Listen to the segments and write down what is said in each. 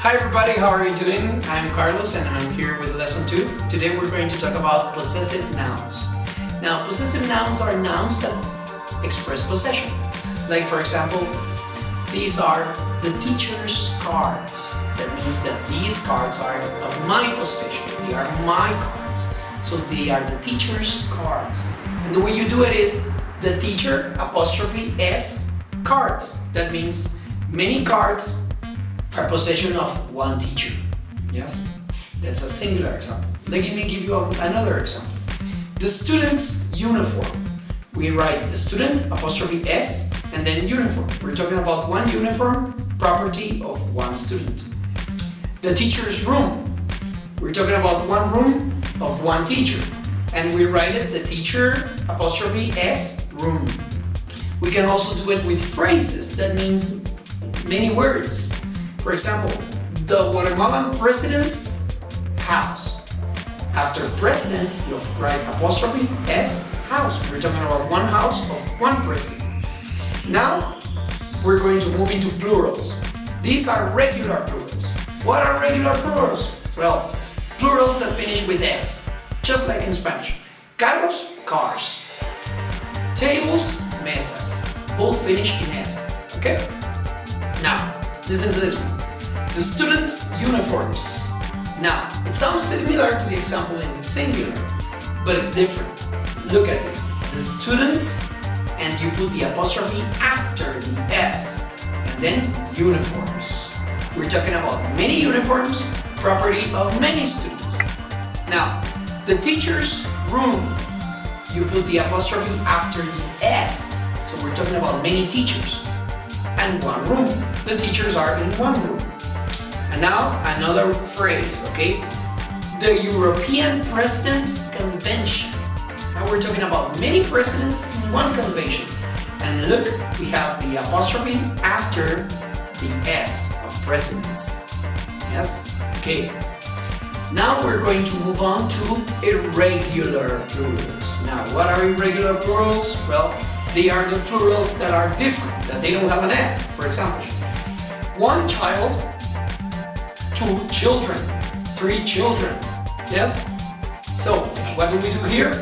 Hi everybody, how are you doing? I'm Carlos and I'm here with lesson 2. Today we're going to talk about possessive nouns. Now, possessive nouns are nouns that express possession. Like for example, these are the teacher's cards. That means that these cards are of my possession. They are my cards. So they are the teacher's cards. And the way you do it is the teacher apostrophe S cards. That means many cards are possession of one teacher. Yes? That's a singular example. Let me give you another example. The student's uniform. We write the student apostrophe S and then uniform. We're talking about one uniform, property of one student. The teacher's room. We're talking about one room of one teacher. And we write it the teacher apostrophe S room. We can also do it with phrases. That means many words. For example, the Guatemalan president's house. After president, you write apostrophe S house. We're talking about one house of one president. Now, we're going to move into plurals. These are regular plurals. What are regular plurals? Well, plurals that finish with S, just like in Spanish. Carros, cars. Tables, mesas. Both finish in S. Okay? Now, listen to this one. The students' uniforms. Now, it sounds similar to the example in singular, but it's different. Look at this. The students, and you put the apostrophe after the S, and then uniforms. We're talking about many uniforms, property of many students. Now, the teacher's room, you put the apostrophe after the S, so we're talking about many teachers. And one room. The teachers are in one room. And now another phrase, okay? The European President's Convention. Now we're talking about many presidents in one convention. And look, we have the apostrophe after the S of presidents. Yes? Okay. Now we're going to move on to irregular plurals. Now, what are irregular plurals? Well, they are the plurals that are different, that they don't have an S. For example, one child, two children, three children. Yes? So, what do we do here?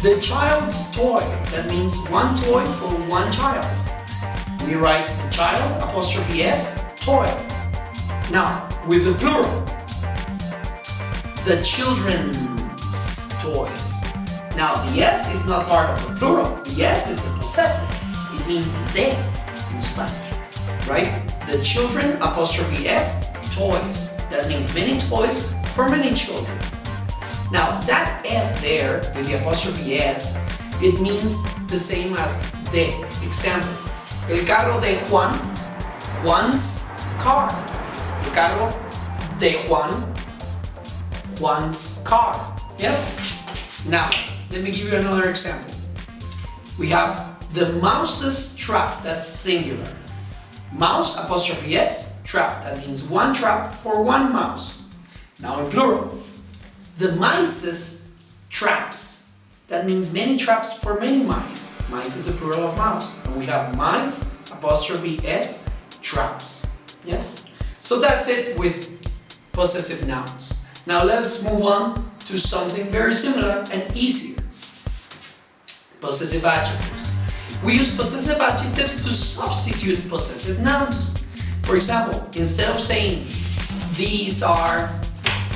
The child's toy. That means one toy for one child. We write the child apostrophe S, toy. Now, with the plural, the children's toys. Now, the S is not part of the plural. The S is the possessive. It means they in Spanish, right? The children apostrophe S, toys. That means many toys for many children. Now, that S there with the apostrophe S, it means the same as de. Example, el carro de Juan, Juan's car. El carro de Juan, Juan's car. Yes? Now, let me give you another example. We have the mouse's trap, that's singular. Mouse apostrophe S, trap, that means one trap for one mouse. Now in plural, the mice's traps, that means many traps for many mice. Mice is the plural of mouse. And we have mice apostrophe S, traps. Yes? So that's it with possessive nouns. Now let's move on to something very similar and easier. Possessive adjectives. We use possessive adjectives to substitute possessive nouns. For example, instead of saying these are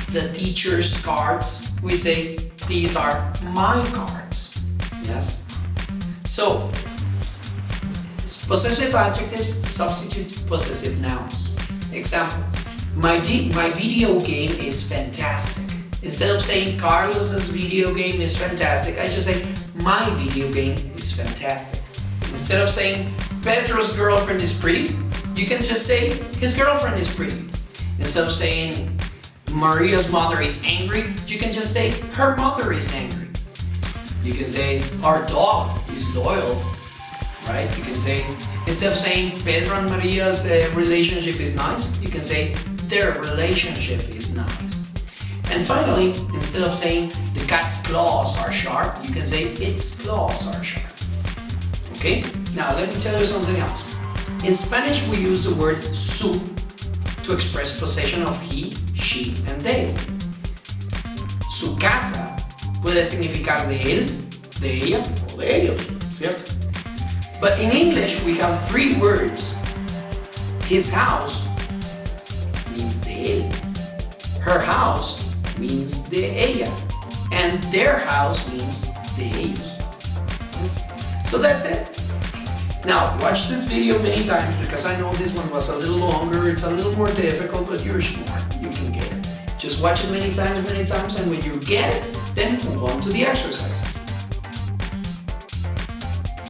the teacher's cards, we say these are my cards. Yes? So, possessive adjectives substitute possessive nouns. Example, my video game is fantastic. Instead of saying Carlos's video game is fantastic, I just say my video game is fantastic. Instead of saying Pedro's girlfriend is pretty, you can just say his girlfriend is pretty. Instead of saying Maria's mother is angry, you can just say her mother is angry. You can say our dog is loyal, right? You can say, instead of saying Pedro and Maria's relationship is nice, you can say their relationship is nice. And finally, instead of saying the cat's claws are sharp, you can say its claws are sharp. Okay? Now let me tell you something else. In Spanish we use the word su to express possession of he, she, and they. Su casa puede significar de él, de ella o de ellos, ¿cierto? But in English we have three words. His house means de él. Her house means de ella. And their house means de ellos. Yes? So that's it. Now watch this video many times because I know this one was a little longer, it's a little more difficult, but you're smart, you can get it. Just watch it many times, and when you get it, then move on to the exercises.